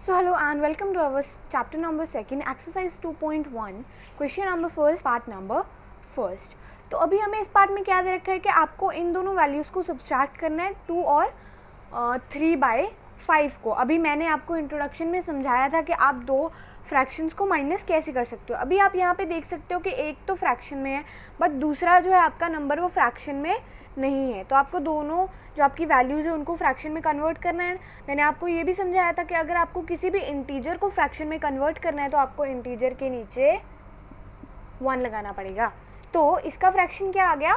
So hello and welcome to our chapter number 2 exercise 2.1 question number first part number first। तो अभी हमें इस part में क्या दे रखा है कि आपको इन दोनों वैल्यूज़ को सब्सट्रैक्ट करना है 2 और 3/5 को। अभी मैंने आपको इंट्रोडक्शन में समझाया था कि आप दो फ्रैक्शंस को माइनस कैसे कर सकते हो। अभी आप यहाँ पे देख सकते हो कि एक तो फ्रैक्शन में है बट दूसरा जो है आपका नंबर वो फ्रैक्शन में नहीं है, तो आपको दोनों जो आपकी वैल्यूज़ है उनको फ्रैक्शन में कन्वर्ट करना है। मैंने आपको ये भी समझाया था कि अगर आपको किसी भी इंटीजर को फ्रैक्शन में कन्वर्ट करना है तो आपको इंटीजर के नीचे 1 लगाना पड़ेगा। तो इसका फ्रैक्शन क्या आ गया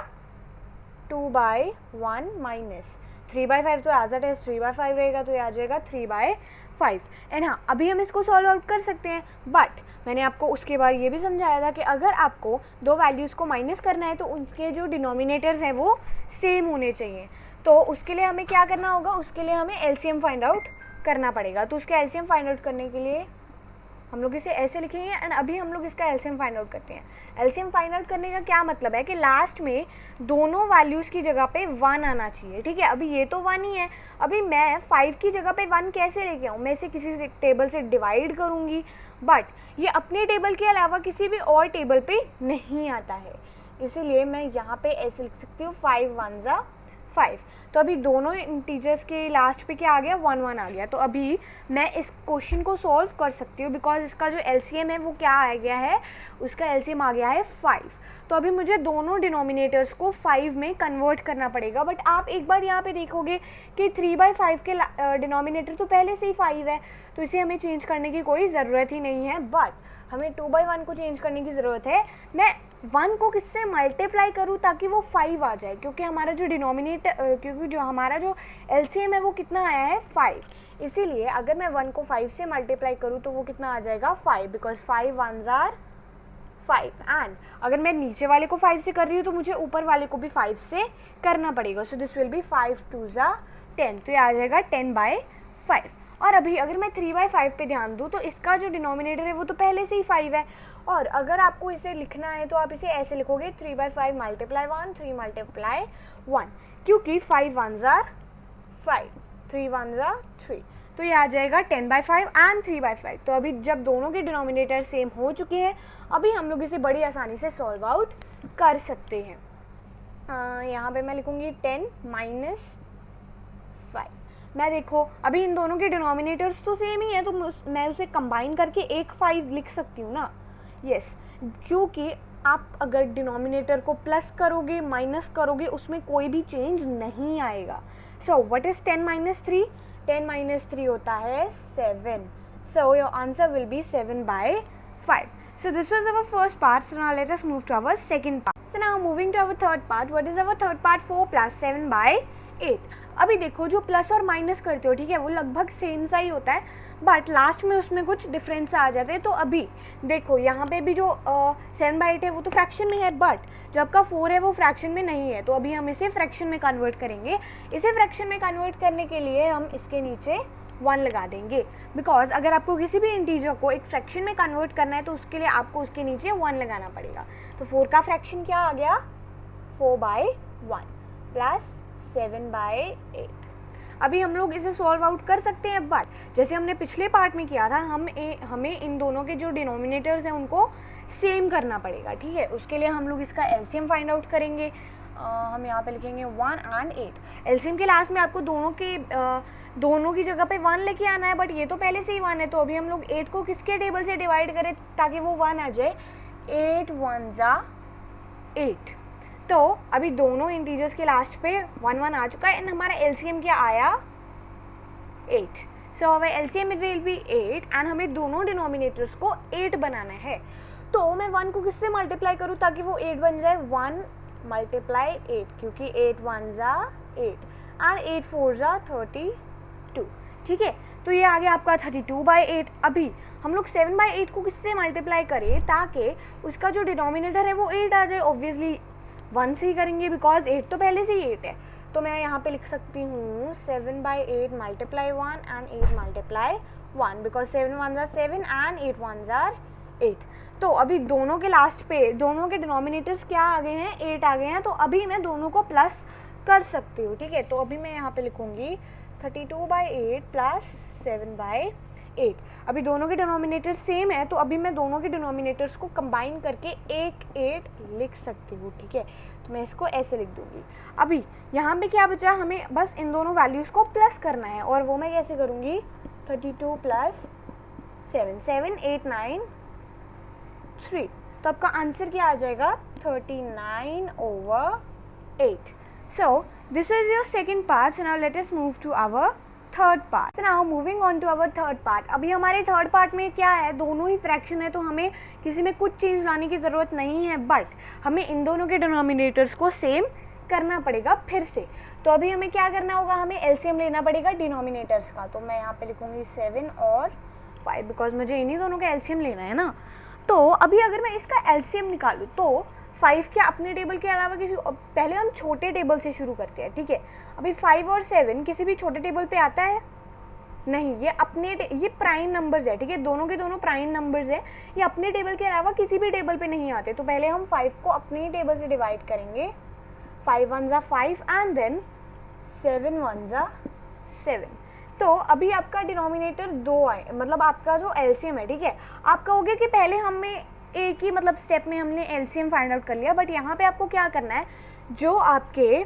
2/1 माइनस 3/5, तो एज इट इज 3/5 रहेगा, तो ये आ जाएगा 3/5। एंड हाँ, अभी हम इसको सॉल्व आउट कर सकते हैं बट मैंने आपको उसके बाद ये भी समझाया था कि अगर आपको दो वैल्यूज़ को माइनस करना है तो उनके जो डिनोमिनेटर्स हैं वो सेम होने चाहिए। तो उसके लिए हमें क्या करना होगा, उसके लिए हमें एलसीएम फाइंड आउट करना पड़ेगा। तो उसके एलसीएम फाइंड आउट करने के लिए हम लोग इसे ऐसे लिखेंगे एंड अभी हम लोग इसका एलसीएम फाइंड आउट करते हैं। एलसीएम फाइंड आउट करने का क्या मतलब है कि लास्ट में दोनों वैल्यूज़ की जगह पे 1 आना चाहिए, ठीक है। अभी ये तो 1 ही है, अभी मैं 5 की जगह पे 1 कैसे लेके आऊँ, मैं इसे किसी से टेबल से डिवाइड करूँगी बट ये अपने टेबल के अलावा किसी भी और टेबल पे नहीं आता है, इसीलिए मैं यहाँ पे ऐसे लिख सकती हूँ 5 1 जा 5। तो अभी दोनों इंटीजर्स के लास्ट पे क्या आ गया 1 1 आ गया। तो अभी मैं इस क्वेश्चन को सॉल्व कर सकती हूँ बिकॉज इसका जो एलसीएम है वो क्या आ गया है, उसका एलसीएम आ गया है 5। तो अभी मुझे दोनों डिनोमिनेटर्स को 5 में कन्वर्ट करना पड़ेगा बट आप एक बार यहाँ पे देखोगे कि 3/5 के डिनोमिनेटर तो पहले से ही 5 है, तो इसे हमें चेंज करने की कोई ज़रूरत ही नहीं है। बट हमें 2/1 को चेंज करने की ज़रूरत है। मैं 1 को किससे मल्टीप्लाई करूँ ताकि वो 5 आ जाए, क्योंकि हमारा जो क्योंकि जो हमारा जो एलसीएम है वो कितना आया है 5। इसीलिए अगर मैं 1 को 5 से मल्टीप्लाई करूँ तो वो कितना आ जाएगा 5, बिकॉज 5 1s are 5। एंड अगर मैं नीचे वाले को 5 से कर रही हूँ तो मुझे ऊपर वाले को भी 5 से करना पड़ेगा। सो this will B 5 2s are 10, तो ये आ जाएगा 10/5। और अभी अगर मैं 3/5 पे ध्यान दूँ तो इसका जो डिनोमिनेटर है वो तो पहले से ही 5 है, और अगर आपको इसे लिखना है तो आप इसे ऐसे लिखोगे 3/5 मल्टीप्लाई 1 3 मल्टीप्लाई 1, क्योंकि 5 1s are 5 3 1s are 3, तो ये आ जाएगा 10/5 एंड 3/5। तो अभी जब दोनों के डिनोमिनेटर सेम हो चुके हैं अभी हम लोग इसे बड़ी आसानी से सॉल्व आउट कर सकते हैं। यहाँ पे मैं लिखूँगी 10 माइनस 5। मैं देखो अभी इन दोनों के डिनोमिनेटर्स तो सेम ही है, तो मैं उसे कंबाइन करके एक 5 लिख सकती हूँ ना। यस, क्योंकि आप अगर डिनोमिनेटर को प्लस करोगे माइनस करोगे उसमें कोई भी चेंज नहीं आएगा। So what is 10 minus 3? 10 minus 3 होता है 7। So your answer will be 7/5। So this was our first part. So now let us move to our second part. So now moving to our third part. What is our third part? 4 plus 7/8. अभी देखो जो plus और minus करते हो, ठीक है, वो लगभग सेम सा ही होता है बट लास्ट में उसमें कुछ डिफरेंस आ जाते हैं। तो अभी देखो यहाँ पे भी जो 7/8 है वो तो फ्रैक्शन में है बट जो आपका 4 है वो फ्रैक्शन में नहीं है, तो अभी हम इसे फ्रैक्शन में कन्वर्ट करेंगे। इसे फ्रैक्शन में कन्वर्ट करने के लिए हम इसके नीचे 1 लगा देंगे, बिकॉज अगर आपको किसी भी इंटीजर को एक फ्रैक्शन में कन्वर्ट करना है तो उसके लिए आपको उसके नीचे 1 लगाना पड़ेगा। तो 4 का फ्रैक्शन क्या आ गया 4/1 प्लस 7/8। अभी हम लोग इसे सॉल्व आउट कर सकते हैं बट जैसे हमने पिछले पार्ट में किया था हमें इन दोनों के जो डिनोमिनेटर्स हैं उनको सेम करना पड़ेगा, ठीक है। उसके लिए हम लोग इसका एलसीएम फाइंड आउट करेंगे। हम यहाँ पे लिखेंगे 1 and 8। एलसीएम के लास्ट में आपको दोनों की जगह पे 1 लेके आना है बट ये तो पहले से ही 1 है, तो अभी हम लोग 8 को किसके टेबल से डिवाइड करें ताकि वो 1 आ जाए। 8 1s are 8। तो अभी दोनों इंटीजर्स के लास्ट पे 1 1 आ चुका है एंड हमारा एलसीएम क्या आया 8। सो हमारा एलसीएम विल बी 8 एंड हमें दोनों डिनोमिनेटर्स को 8 बनाना है। तो मैं 1 को किससे मल्टीप्लाई करूँ ताकि वो 8 बन जाए, 1 मल्टीप्लाई 8, क्योंकि 8 1s are 8 and 8 4s are 32, ठीक है। तो ये आ गया आपका 32/8। अभी हम लोग 7/8 को किससे मल्टीप्लाई करें ताकि उसका जो डिनोमिनेटर है वो 8 आ जाए। ऑब्वियसली 1 से ही करेंगे बिकॉज 8 तो पहले से ही 8 है, तो मैं यहाँ पे लिख सकती हूँ 7/8 multiply 1 and 8 multiply 1, because 7 1s are 7 and 8 1s are 8। तो अभी दोनों के लास्ट पे दोनों के डिनोमिनेटर्स क्या आ गए हैं 8 आ गए हैं, तो अभी मैं दोनों को प्लस कर सकती हूँ, ठीक है। तो अभी मैं यहाँ पे लिखूँगी 32/8 प्लस 7/8 8। अभी दोनों के डिनोमिनेटर सेम है, तो अभी मैं दोनों के डिनोमिनेटर्स को कंबाइन करके एक 8 लिख सकती हूँ, ठीक है। तो मैं इसको ऐसे लिख दूँगी। अभी यहाँ पे क्या बचा, हमें बस इन दोनों वैल्यूज़ को प्लस करना है, और वो मैं कैसे करूँगी, 32 + 7, 7, 8, 9, 3। तो आपका आंसर क्या आ जाएगा, 39/8। So this is your second part. So now let us move to our third part. So now moving on to our third part. अभी हमारे थर्ड पार्ट में क्या है, दोनों ही फ्रैक्शन है, तो हमें किसी में कुछ चेंज लाने की ज़रूरत नहीं है, बट हमें इन दोनों के डिनोमिनेटर्स को सेम करना पड़ेगा फिर से। तो अभी हमें क्या करना होगा, हमें एलसीएम लेना पड़ेगा डिनोमिनेटर्स का। तो मैं यहाँ पे लिखूँगी 7 और 5, बिकॉज मुझे इन्हीं दोनों का एलसीएम लेना है ना। तो अभी अगर मैं इसका एलसीएम निकालूँ तो 5 के अपने टेबल के अलावा किसी, पहले हम छोटे टेबल से शुरू करते हैं, ठीक है। अभी 5 और 7 किसी भी छोटे टेबल पे आता है नहीं, ये प्राइम नंबर्स है, ठीक है, दोनों के दोनों प्राइम नंबर्स है, ये अपने टेबल के अलावा किसी भी टेबल पे नहीं आते। तो पहले हम 5 को अपने टेबल से डिवाइड करेंगे, 5 1 ज़ा 5 एंड देन 7 1 ज़ा 7। तो अभी आपका डिनोमिनेटर 2 आए, मतलब आपका जो एलसीएम है, ठीक है, आपका हो गया कि पहले हमें एक ही मतलब स्टेप में हमने एलसीएम फाइंड आउट कर लिया, बट यहाँ पे आपको क्या करना है, जो आपके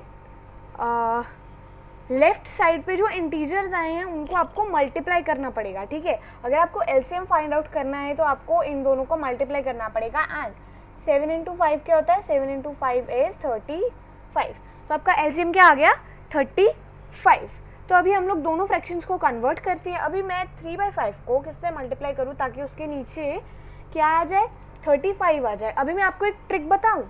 लेफ्ट साइड पे जो इंटीजर्स आए हैं उनको आपको मल्टीप्लाई करना पड़ेगा, ठीक है। अगर आपको एलसीएम फाइंड आउट करना है तो आपको इन दोनों को मल्टीप्लाई करना पड़ेगा। एंड 7 × 5 क्या होता है, 7 × 5 इज 35। तो आपका एलसीएम क्या आ गया, 35। तो अभी हम लोग दोनों फ्रैक्शंस को कन्वर्ट करते हैं। अभी मैं 3/5 को किससे मल्टीप्लाई करूँ ताकि उसके नीचे क्या आ जाए, 35 आ जाए। अभी मैं आपको एक ट्रिक बताऊँ।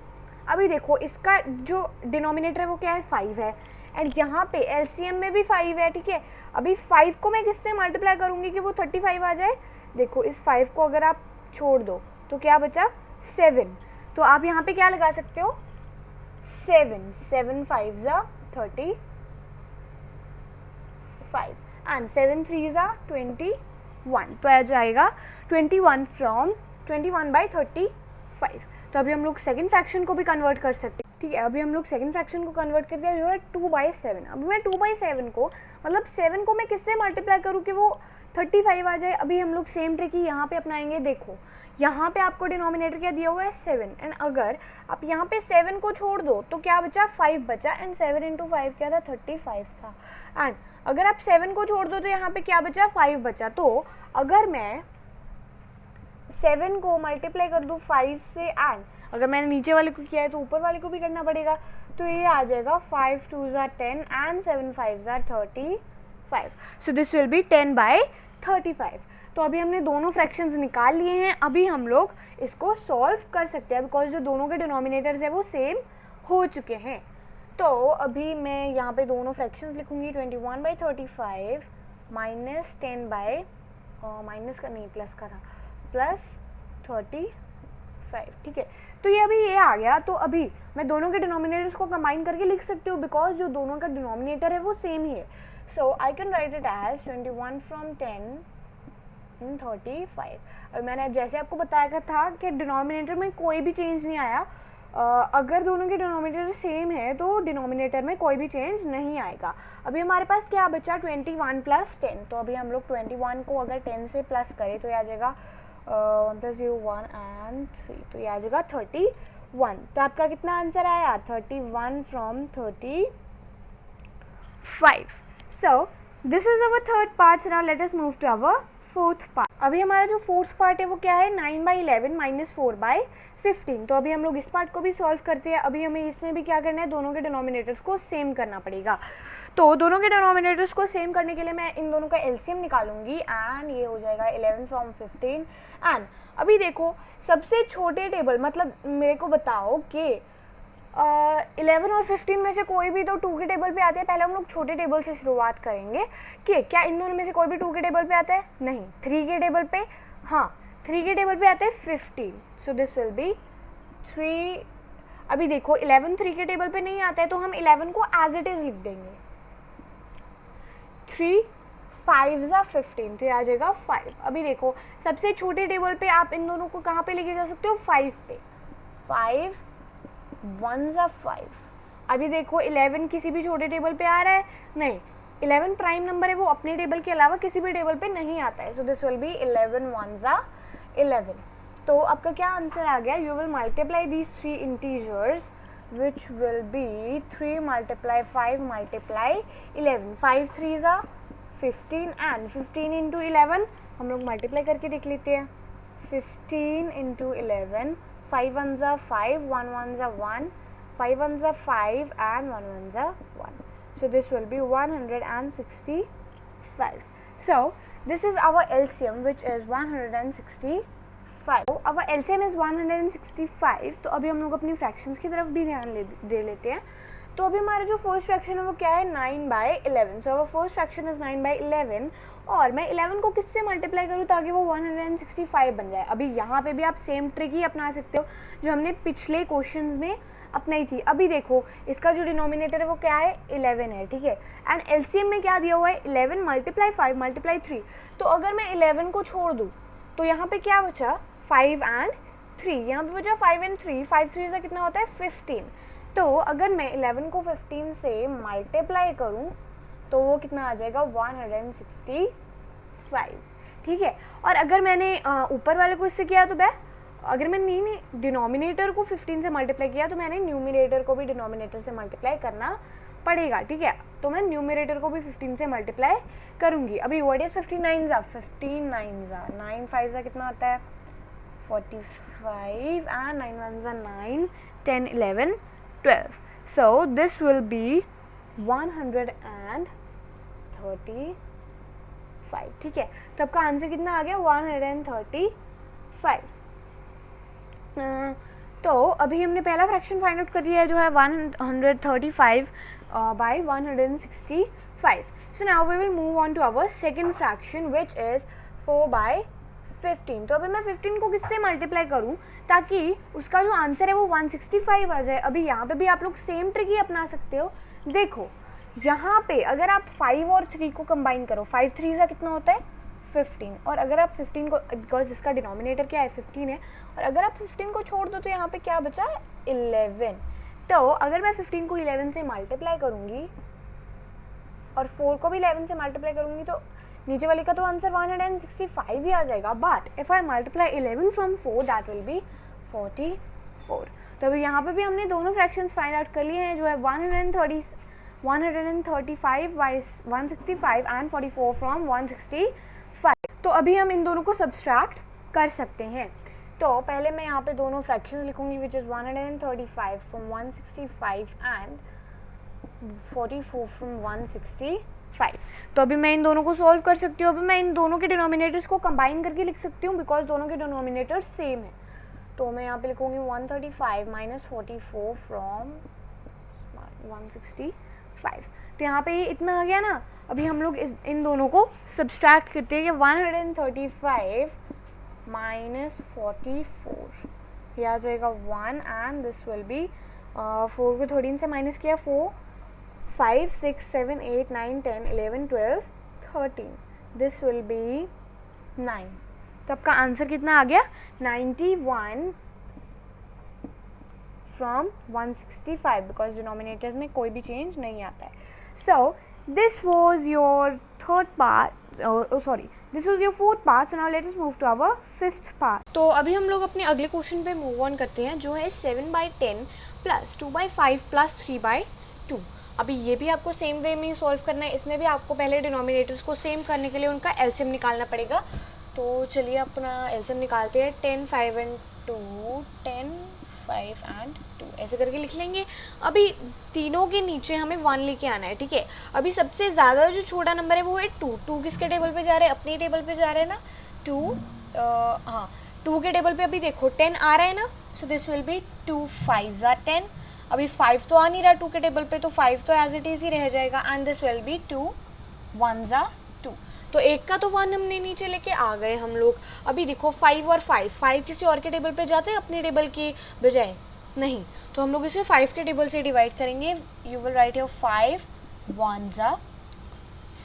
अभी देखो, इसका जो डिनोमिनेटर है वो क्या है, 5 है, एंड यहाँ पे एलसीएम में भी 5 है, ठीक है। अभी 5 को मैं किससे मल्टीप्लाई करूँगी कि वो 35 आ जाए। देखो, इस 5 को अगर आप छोड़ दो तो क्या बचा, 7। तो आप यहाँ पे क्या लगा सकते हो, 7 7 5 ज़ा 35 एंड 7 3 ज़ा 21। तो आ जाएगा 21 फ्रॉम 21/35। तो अभी हम लोग सेकेंड फ्रैक्शन को भी कन्वर्ट कर सकते हैं, ठीक है। अभी हम लोग सेकेंड फ्रैक्शन को कन्वर्ट करते हैं जो है 2/7। अभी मैं 2/7 को, मतलब 7 को मैं किससे मल्टीप्लाई करूँ कि वो 35 आ जाए। अभी हम लोग सेम ट्रिक ही यहाँ पे अपनाएंगे। देखो, यहाँ पे आपको डिनोमिनेटर क्या दिया हुआ है, 7, एंड अगर आप यहाँ पे 7 को छोड़ दो तो क्या बचा, 5 बचा, एंड 7 × 5 क्या था, 35 था। एंड अगर आप 7 को छोड़ दो तो यहाँ पे क्या बचा, 5 बचा। तो अगर मैं 7 को मल्टीप्लाई कर दूँ 5 से, एंड अगर मैंने नीचे वाले को किया है तो ऊपर वाले को भी करना पड़ेगा। तो ये आ जाएगा 5 2 ज़ा 10 एंड 7 5 ज़ा 35। So this will B 10/35। तो अभी हमने दोनों फ्रैक्शंस निकाल लिए हैं। अभी हम लोग इसको सॉल्व कर सकते हैं बिकॉज जो दोनों के डिनोमिनेटर्स है वो सेम हो चुके हैं। तो अभी मैं यहाँ पे दोनों फ्रैक्शंस लिखूँगी, 21/35 माइनस 10 बाई माइनस का नहीं प्लस का था, प्लस 35, ठीक है। तो ये अभी ये आ गया। तो अभी मैं दोनों के डिनोमिनेटर्स को कंबाइन करके लिख सकती हूँ बिकॉज जो दोनों का डिनोमिनेटर है वो सेम ही है। So I can write it as 21 from 10 in 35। और मैंने जैसे आपको बताया था कि डिनोमिनेटर में कोई भी चेंज नहीं आया। अगर दोनों के डिनोमिनेटर सेम है तो डिनोमिनेटर में कोई भी चेंज नहीं आएगा। अभी हमारे पास क्या बचा, 21 + 10। तो अभी हम लोग 21 को अगर 10 से प्लस करें तो ये आ जाएगा 1 + 0 1 एंड 3, तो ये आ जाएगा 31। तो आपका कितना आंसर आया, 31 from 35। So this is our third part. Now let us move to our fourth part. अभी हमारा जो फोर्थ पार्ट है वो क्या है, 9/11 - 4/15। तो अभी हम लोग इस पार्ट को भी सॉल्व करते हैं। अभी हमें इसमें भी क्या करना है, दोनों के डिनोमिनेटर्स को सेम करना पड़ेगा। तो दोनों के डिनोमिनेटर्स को सेम करने के लिए मैं इन दोनों का एलसीएम निकालूंगी एंड ये हो जाएगा 11 फ्रॉम 15। एंड अभी देखो, सबसे छोटे टेबल, मतलब मेरे को बताओ कि 11 और 15 में से कोई भी तो 2 के टेबल पे आते हैं। पहले हम लोग छोटे टेबल से शुरुआत करेंगे कि क्या इन दोनों में से कोई भी 2 के टेबल पे आता है, नहीं। 3 के टेबल पे, हाँ 3 के टेबल पे आते हैं 15। सो दिस विल बी 3। अभी देखो 11 3 के टेबल पे नहीं आता है तो हम 11 को एज इट इज लिख देंगे। 3 5 ज़ा 15, तो ये आ जाएगा 5। अभी देखो, सबसे छोटे टेबल पे आप इन दोनों को कहाँ पे लेके जा सकते हो, 5 पे। 5 1 ज़ा 5। अभी देखो 11 किसी भी छोटे टेबल पे आ रहा है, नहीं। 11 प्राइम नंबर है, वो अपने टेबल के अलावा किसी भी टेबल पे नहीं आता है. So this will B 11 ones are 11. तो आपका क्या आंसर आ गया? You will multiply these 3 integers which will be 3 multiply 5 multiply 11. 5 3s are 15 and 15 into 11 हम लोग मल्टीप्लाई करके देख लेते हैं. 15 into 11, 5 ones are 5, 1 ones are 1, 5 ones are 5 and 1 ones are 1. So this will be 165. So this is our LCM, which is 165. Our LCM is 165. तो अभी हम लोग अपनी फ्रैक्शंस की तरफ भी ध्यान दे लेते हैं. तो अभी हमारा जो फर्स्ट फ्रैक्शन है वो क्या है? 9/11. सो अवर फर्स्ट फ्रैक्शन इज 9/11 और मैं 11 को किससे मल्टीप्लाई करूँ ताकि वो 165 बन जाए. अभी यहाँ पे भी आप सेम ट्रिक ही अपना सकते हो जो हमने पिछले क्वेश्चंस में अपनाई थी. अभी देखो इसका जो डिनोमिनेटर है वो क्या है? 11 है, ठीक है. एंड एलसीएम में क्या दिया हुआ है? 11 मल्टीप्लाई 5 मल्टीप्लाई 3. तो अगर मैं 11 को छोड़ दूँ तो यहाँ पे क्या बचा? 5 and 3. यहाँ पे बचा 5 and 3. 5 3 से कितना होता है? 15. तो अगर मैं 11 को 15 से मल्टीप्लाई करूँ तो वो कितना आ जाएगा? 165, ठीक है. और अगर मैंने ऊपर वाले को इससे किया तो अगर मैं नहीं डिनोमिनेटर को 15 से मल्टीप्लाई किया तो मैंने न्यूमिनेटर को भी डिनोमिनेटर से मल्टीप्लाई करना पड़ेगा, ठीक है. तो मैं न्यूमिनेटर को भी 15 से मल्टीप्लाई करूँगी. अभी what is 15 9s are 15 9s are 9 5s are कितना होता है? 45 and 9 ones are 9 10 11 12. So this will be 135, ठीक है. तो आपका आंसर कितना आ गया? 135. तो अभी हमने पहला फ्रैक्शन फाइंड आउट कर लिया है जो है 135 by 165. So now we will move on to our second fraction which is 4/15. तो अभी मैं 15 को किससे मल्टीप्लाई करूँ ताकि उसका जो आंसर है वो 165 आ जाए. अभी यहाँ पे भी आप लोग सेम ट्रिक ही अपना सकते हो. देखो यहाँ पे अगर आप 5 और 3 को कंबाइन करो, 5 3 का कितना होता है? 15. और अगर आप 15 को, बिकॉज इसका डिनोमिनेटर क्या है? 15 है. और अगर आप 15 को छोड़ दो तो यहाँ पे क्या बचा? 11. तो अगर मैं 15 को 11 से मल्टीप्लाई करूँगी और 4 को भी 11 से मल्टीप्लाई करूँगी तो नीचे वाले का तो आंसर 165 ही आ जाएगा. But if I multiply 11 from 4 that will be 44. तो अभी यहाँ पे भी हमने दोनों फ्रैक्शंस फाइंड आउट कर लिए हैं जो है 135 by 165 एंड 44 फ्रॉम 165. तो अभी हम इन दोनों को सब्सट्रैक्ट कर सकते हैं. तो पहले मैं यहाँ पे दोनों फ्रैक्शंस लिखूँगी which is 135 from 165 and 44 from 165. तो अभी मैं इन दोनों को सॉल्व कर सकती हूँ. अभी मैं इन दोनों के डिनोमिनेटर्स को कंबाइन करके लिख सकती हूँ बिकॉज दोनों के डिनोमिनेटर्स सेम है. तो मैं यहाँ पे लिखूँगी 135 माइनस 44 फ्रॉम 165. तो यहाँ पे ये इतना आ गया ना. अभी हम लोग इन दोनों को सब्सट्रैक्ट करते हैं कि 135 माइनस 44 ये आ जाएगा 1 एंड दिस विल बी 4 को 13 से माइनस किया 4 5 6 7 8 9 10 11 12 13. This will B 9. तो आपका आंसर कितना आ गया? 91 फ्रॉम 165 बिकॉज डिनोमिनेटर्स में कोई भी चेंज नहीं आता है. So this was your third part, sorry this was your fourth part. So now let us move to our fifth part. तो अभी हम लोग अपने अगले क्वेश्चन पे मूव ऑन करते हैं जो है 7/10 प्लस 2/5 प्लस 3/2. अभी ये भी आपको सेम वे में ही सॉल्व करना है. इसमें भी आपको पहले डिनोमिनेटर्स को सेम करने के लिए उनका एलसीएम निकालना पड़ेगा. तो चलिए अपना एलसीएम निकालते हैं. 10 5 and 2 10 5 and 2 ऐसे करके लिख लेंगे. अभी तीनों के नीचे हमें 1 लेके आना है, ठीक है. अभी सबसे ज़्यादा जो छोटा नंबर है वो है 2. 2 किसके टेबल पे जा रहे हैं? अपनी टेबल पे जा रहे हैं ना. 2 हाँ 2 के टेबल पे अभी देखो 10 आ रहा है ना. सो this will B 2 5s are 10. अभी 5 तो आ नहीं रहा 2 के टेबल पे तो 5 तो एज इट इज़ ही रह जाएगा and this will B 2 1s are 2. तो एक का तो 1 हमने नीचे लेके आ गए हम लोग. अभी देखो 5 और 5 किसी और के टेबल पे जाते हैं अपने टेबल की बजाय? नहीं. तो हम लोग इसे 5 के टेबल से डिवाइड करेंगे. You will write your 5 1s are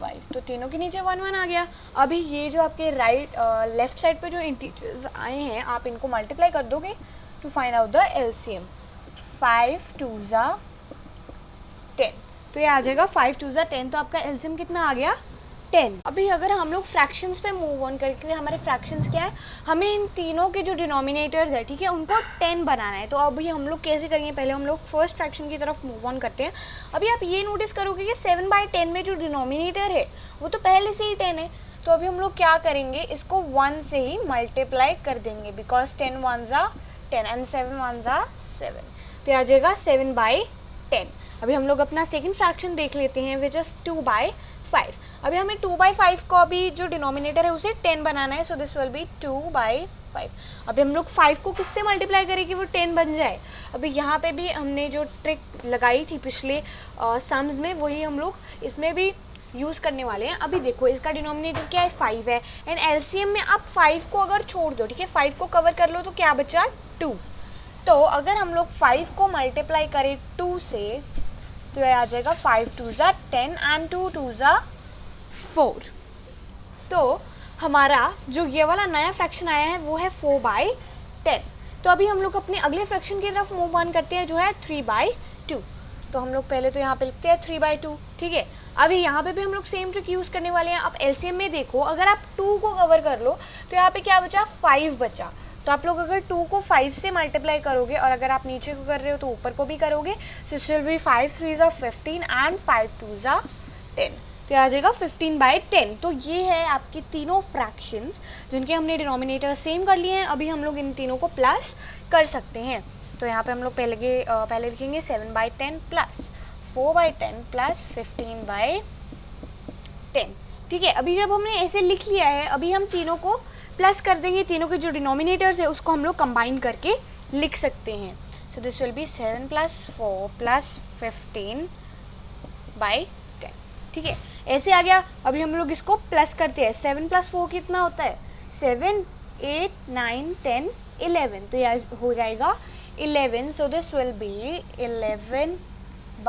5. तो तीनों के नीचे 1 1 आ गया. अभी ये जो आपके लेफ्ट साइड पे जो इंटीजर्स आए हैं आप इनको मल्टीप्लाई कर दोगे to find out the LCM. 5 2s are 10. तो तो ये आ जाएगा 5 2 ज़ा 10, तो आपका एलसीएम कितना आ गया 10। अभी अगर हम लोग फ्रैक्शंस पे मूव ऑन करके, हमारे फ्रैक्शंस क्या है, हमें इन तीनों के जो डिनोमिनेटर्स है, ठीक है, उनको 10 बनाना है। तो अभी हम लोग कैसे करेंगे, पहले हम लोग फर्स्ट फ्रैक्शन की तरफ मूव ऑन करते हैं। अभी आप ये नोटिस करोगे कि 7/10 में जो डिनोमिनेटर है वो तो पहले से ही 10 है। तो अभी हम लोग क्या करेंगे, इसको 1 से ही मल्टीप्लाई कर देंगे, बिकॉज 10 1 ज़ा 10 एंड 7 1 ज़ा 7, तो आ जाएगा 7/10। अभी हम लोग अपना सेकेंड फ्रैक्शन देख लेते हैं, विच इज़ 2/5। अभी हमें 2/5 को अभी जो डिनोमिनेटर है उसे 10 बनाना है, सो दिस विल बी 2/5। अभी हम लोग 5 को किससे मल्टीप्लाई करें कि वो 10 बन जाए। अभी यहाँ पे भी हमने जो ट्रिक लगाई थी पिछले सम्स में, वही हम लोग इसमें भी यूज़ करने वाले हैं। अभी देखो इसका डिनोमिनेटर क्या है, 5 है, एंड एलसीएम में आप 5 को अगर छोड़ दो, ठीक है, 5 को कवर कर लो, तो क्या बचा 2। तो अगर हम लोग 5 को मल्टीप्लाई करें 2 से, तो यह आ जाएगा 5 2 ज़ा 10 एंड 2 2 ज़ा 4। तो हमारा जो ये वाला नया फ्रैक्शन आया है वो है 4/10। तो अभी हम लोग अपने अगले फ्रैक्शन की तरफ मूव ऑन करते हैं, जो है 3/2। तो हम लोग पहले तो यहाँ पे लिखते हैं 3/2, ठीक है। अभी यहाँ पे भी हम लोग सेम ट्रिक यूज़ करने वाले हैं। अब एलसीएम में देखो, अगर आप 2 को कवर कर लो तो यहाँ पे क्या बचा, 5 बचा। तो आप लोग अगर 2 को 5 से मल्टीप्लाई करोगे, और अगर आप नीचे को कर रहे हो तो ऊपर को भी करोगे, सो इट विल बी 5 3 ज़ा 15 एंड 5 2 ज़ा 10, तो आ जाएगा 15/10। तो ये है आपकी तीनों फ्रैक्शंस जिनके हमने डिनोमिनेटर सेम कर लिए हैं। अभी हम लोग इन तीनों को प्लस कर सकते हैं। तो यहाँ पे हम लोग पहले लिखेंगे 7/10 प्लस 4/10 प्लस 15/10, ठीक है। अभी जब हमने ऐसे लिख लिया है, अभी हम तीनों को प्लस कर देंगे, तीनों के जो डिनोमिनेटर्स है उसको हम लोग कंबाइन करके लिख सकते हैं। सो दिस विल बी 7 + 4 + 15/10, ठीक है, ऐसे आ गया। अभी हम लोग इसको प्लस करते हैं, 7 + 4 कितना होता है, 7 8 9 10 11, तो यह हो जाएगा 11। सो दिस विल बी 11/10 +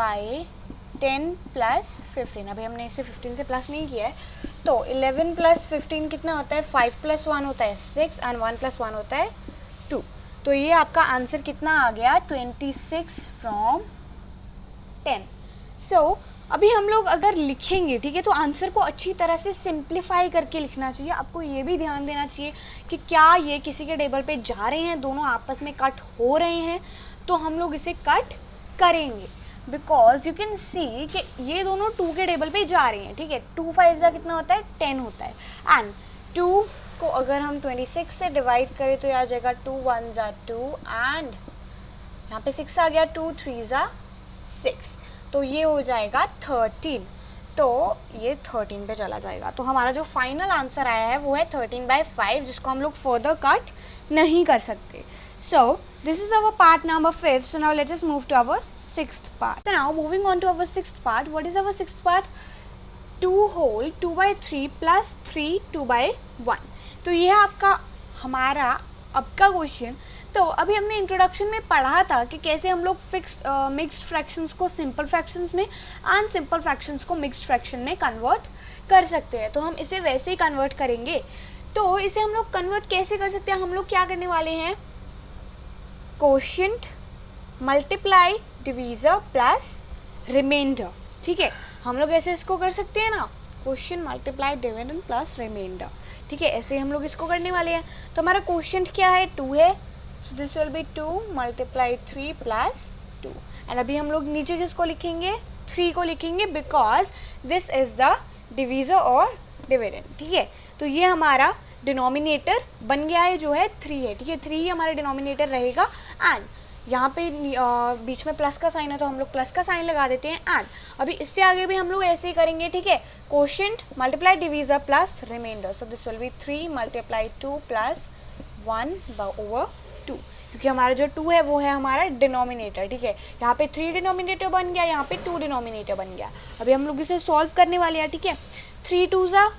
15। अभी हमने इसे 15 से प्लस नहीं किया है, तो 11 + 15 कितना होता है, 5 + 1 होता है 6 एंड 1 + 1 होता है 2। तो ये आपका आंसर कितना आ गया, 26/10। सो अभी हम लोग अगर लिखेंगे, ठीक है, तो आंसर को अच्छी तरह से सिंप्लीफाई करके लिखना चाहिए। आपको ये भी ध्यान देना चाहिए कि क्या ये किसी के टेबल पे जा रहे हैं, दोनों आपस में कट हो रहे हैं, तो हम लोग इसे कट करेंगे, बिकॉज यू कैन सी कि ये दोनों 2 के टेबल पे जा रहे हैं, ठीक है। 2 5 ज़ा कितना होता है, 10 होता है, एंड 2 को अगर हम 26 से डिवाइड करें तो आ जाएगा 2 1 ज़ा 2 एंड यहाँ पे 6 आ गया, 2 3 ज़ा 6, तो ये हो जाएगा 13। तो ये 13 पे चला जाएगा। तो हमारा जो फाइनल आंसर आया है वो है 13/5, जिसको हम लोग फर्दर कट नहीं कर सकते। So this is our part number 5. So now let us move to our 6th part. So now moving on to our 6th part. What is our 6th part? 2 whole 2/3 plus 3 2/1. तो ये है आपका हमारा अब का क्वेश्चन। तो अभी हमने इंट्रोडक्शन में पढ़ा था कि कैसे हम लोग मिक्स्ड फ्रैक्शंस को सिंपल फ्रैक्शंस में, अनसिंपल फ्रैक्शंस को मिक्स्ड फ्रैक्शन में कन्वर्ट कर सकते हैं। तो हम इसे वैसे ही कन्वर्ट करेंगे। तो इसे हम लोग कन्वर्ट कैसे कर सकते हैं, हम लोग क्या करने वाले हैं, quotient multiply divisor plus remainder, ठीक है। हम लोग ऐसे इसको कर सकते हैं ना, quotient multiply dividend plus remainder, ठीक है, ऐसे हम लोग इसको करने वाले हैं। तो हमारा कोशेंट क्या है, 2 है, so this will B 2 × 3 + 2। And अभी हम लोग नीचे किसको लिखेंगे, 3 को लिखेंगे, because this is the divisor और डिविडेंड, ठीक है। तो ये हमारा डिनोमिनेटर बन गया है, जो है 3 है, ठीक है, 3 ही हमारा डिनोमिनेटर रहेगा। एंड यहाँ पे बीच में प्लस का साइन है तो हम लोग प्लस का साइन लगा देते हैं। एंड अभी इससे आगे भी हम लोग ऐसे ही करेंगे, ठीक है, quotient multiply divisor plus remainder, so this will be 3 × 2 + 1/2, क्योंकि हमारा जो 2 है वो है हमारा डिनोमिनेटर, ठीक है। यहाँ पे 3 डिनोमिनेटर बन गया, यहाँ पे 2 डिनोमिनेटर बन गया। अभी हम लोग इसे सॉल्व करने वाले हैं, ठीक है। 3 2 ज़ा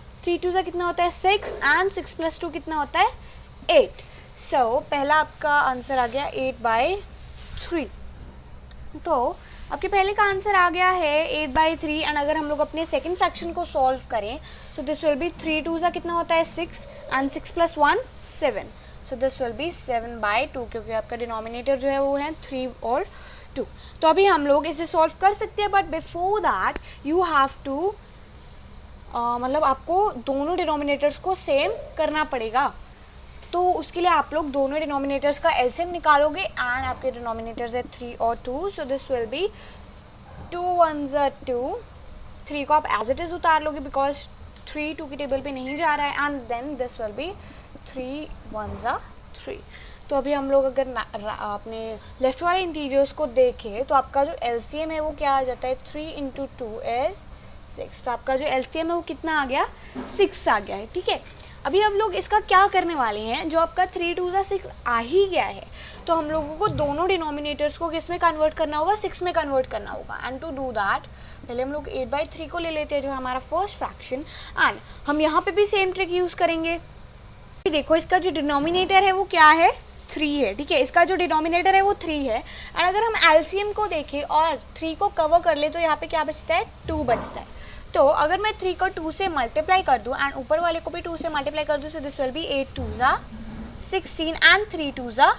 कितना होता है 6 एंड 6 + 2 कितना होता है 8। सो पहला आपका आंसर आ गया 8/3। तो आपके पहले का आंसर आ गया है 8/3। एंड अगर हम लोग अपने सेकंड फ्रैक्शन को सॉल्व करें, सो दिस विल बी 3 2 ज़ा कितना होता है 6 and 6 + 1 7, so this will B 7/2, क्योंकि आपका डिनोमिनेटर जो है वो है 3 और 2। तो अभी हम लोग इसे सॉल्व कर सकते हैं, but before that you have to मतलब आपको दोनों डिनोमिनेटर्स को सेम करना पड़ेगा। तो उसके लिए आप लोग दोनों डिनोमिनेटर्स का एलसीएम निकालोगे एंड आपके डिनोमिनेटर्स है 3 और 2, सो this will B 2 1s are 2, 3 को आप एज इट इज़ उतार लोगे बिकॉज 3 2 की टेबल पे नहीं जा रहा है, and then this will be 3 1s are 3। तो अभी हम लोग अगर अपने लेफ्ट वाले इंटीजर्स को देखें तो आपका जो एलसीएम है वो क्या आ जाता है, 3 × 2 is 6। तो आपका जो एलसीएम है वो कितना आ गया, 6 आ गया है, ठीक है। अभी हम लोग इसका क्या करने वाले हैं, जो आपका 3 2 6 आ ही गया है, तो हम लोगों को दोनों डिनोमिनेटर्स को किस में कन्वर्ट करना होगा, 6 में कन्वर्ट करना होगा। एंड टू डू दैट पहले हम लोग 8/3 को ले लेते हैं जो हमारा फर्स्ट फ्रैक्शन, एंड हम यहाँ पे भी सेम ट्रिक यूज़ करेंगे। देखो इसका जो डिनोमिनेटर है वो क्या है, 3 है, ठीक है। इसका जो डिनोमिनेटर है वो 3 है, एंड अगर हम एलसीएम को देखें और 3 को कवर कर ले तो यहाँ पे क्या बचता है, 2 बचता है। तो अगर मैं 3 को 2 से मल्टीप्लाई कर दूँ एंड ऊपर वाले को भी 2 से मल्टीप्लाई कर दूँ, सो this will B 8 2s are 16 and 3 2s are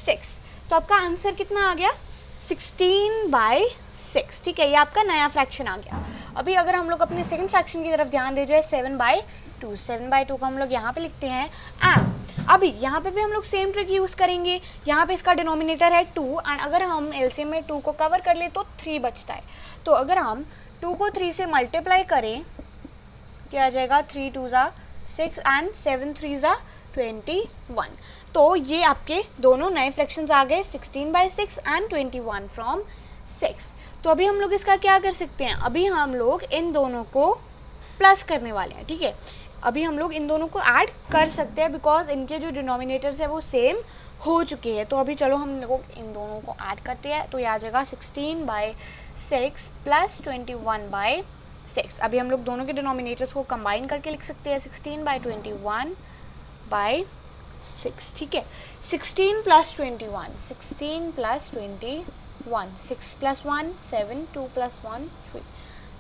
6। तो आपका आंसर कितना आ गया, 16/6, ठीक है। ये आपका नया फ्रैक्शन आ गया। अभी अगर हम लोग अपने सेकंड फ्रैक्शन की तरफ ध्यान दे जाए, 7/2, 7/2 को हम लोग यहाँ पे लिखते हैं, एंड अभी यहाँ पे भी हम लोग सेम ट्रिक यूज़ करेंगे। यहाँ पे इसका डिनोमिनेटर है 2, एंड अगर हम एलसीएम में 2 को कवर कर ले तो 3 बचता है। तो अगर हम 2 को 3 से मल्टीप्लाई करें क्या आ जाएगा, 3 2s are 6 and 7 3s are 21। तो ये आपके दोनों नए फ्रैक्शंस आ गए, 16/6 एंड 21 from 6। तो अभी हम लोग इसका क्या कर सकते हैं, अभी हम लोग इन दोनों को प्लस करने वाले हैं, ठीक है। अभी हम लोग इन दोनों को ऐड कर सकते हैं बिकॉज इनके जो डिनोमिनेटर्स है वो सेम हो चुके हैं। तो अभी चलो हम लोग इन दोनों को ऐड करते हैं, तो ये आ जाएगा 16/6 प्लस 21/6। अभी हम लोग दोनों के डिनोमिनेटर्स को कंबाइन करके लिख सकते हैं, 16/21/6, ठीक है। 16 + 21, 16 + 21, 6 + 1 7, 2 + 1 3,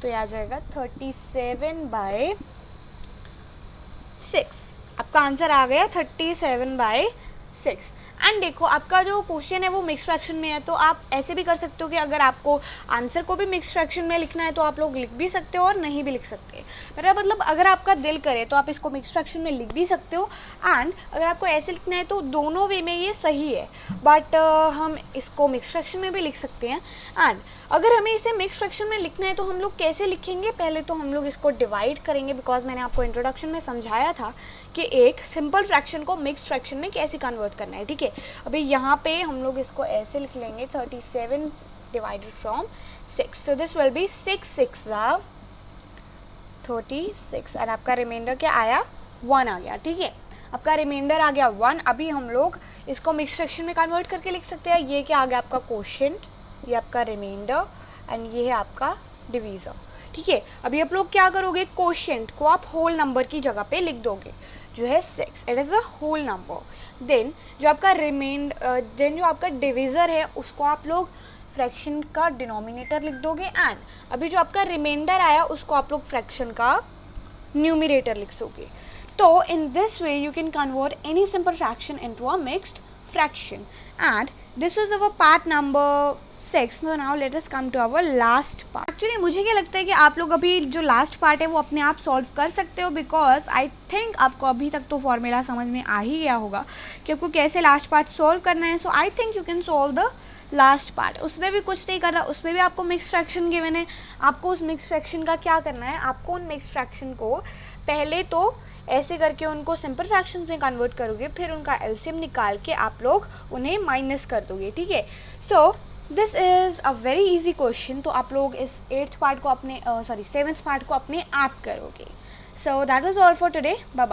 तो ये आ जाएगा 37/6। आपका आंसर आ गया 37/6। एंड देखो आपका जो क्वेश्चन है वो मिक्स फ्रैक्शन में है, तो आप ऐसे भी कर सकते हो कि अगर आपको आंसर को भी मिक्स फ्रैक्शन में लिखना है तो आप लोग लिख भी सकते हो और नहीं भी लिख सकते। मेरा मतलब अगर आपका दिल करे तो आप इसको मिक्स फ्रैक्शन में लिख भी सकते हो, एंड अगर आपको ऐसे लिखना है तो दोनों वे में ये सही है, बट हम इसको मिक्स फ्रैक्शन में भी लिख सकते हैं। एंड अगर हमें इसे मिक्स फ्रैक्शन में लिखना है तो हम लोग कैसे लिखेंगे, पहले तो हम लोग इसको डिवाइड करेंगे, बिकॉज मैंने आपको इंट्रोडक्शन में समझाया था कि एक सिंपल फ्रैक्शन को मिक्स फ्रैक्शन में कैसे कन्वर्ट करना है, ठीक है। अभी यहाँ पे हम लोग इसको ऐसे लिख लेंगे, 37 divided from 6, so this will B 6 6 are 36, and आपका रिमाइंडर क्या आया, 1 आ गया, ठीक है। आपका रिमाइंडर आ गया 1। अभी हम लोग इसको मिक्स फ्रैक्शन में कन्वर्ट करके लिख सकते हैं। ये क्या आ गया आपका क्वोशिएंट, ये आपका रिमाइंडर, एंड ये है आपका डिवीज़र, ठीक है। अभी आप लोग क्या करोगे, क्वोशिएंट को आप होल नंबर की जगह पे लिख दोगे, जो है 6, it is a whole number. Then जो आपका जो आपका डिवीज़र है उसको आप लोग फ्रैक्शन का डिनोमिनेटर लिख दोगे, एंड अभी जो आपका रिमाइंडर आया उसको आप लोग फ्रैक्शन का न्यूमरेटर लिख दोगे। तो in this way you can convert any simple fraction into a mixed fraction, and this was our part number 6. So now let us come to our last part. Actually मुझे क्या लगता है कि आप लोग अभी जो लास्ट पार्ट है वो अपने आप सॉल्व कर सकते हो, बिकॉज आई थिंक आपको अभी तक तो फॉर्मूला समझ में आ ही गया होगा कि आपको कैसे लास्ट पार्ट सॉल्व करना है। So I think you can solve the last part. उसमें भी कुछ नहीं करना, उसमें भी आपको मिक्स फ्रैक्शन गिवन है। आपको उस मिक्स फ्रैक्शन का क्या करना है, आपको उन मिक्स फ्रैक्शन को पहले तो ऐसे करके उनको सिंपल फ्रैक्शन में कन्वर्ट करोगे, फिर उनका एलसीएम निकाल के आप लोग उन्हें माइनस कर दोगे, ठीक है। So this is a very easy question. तो आप लोग इस 7th पार्ट को अपने 7th पार्ट को अपने आप करोगे। So that was all for today, bye bye.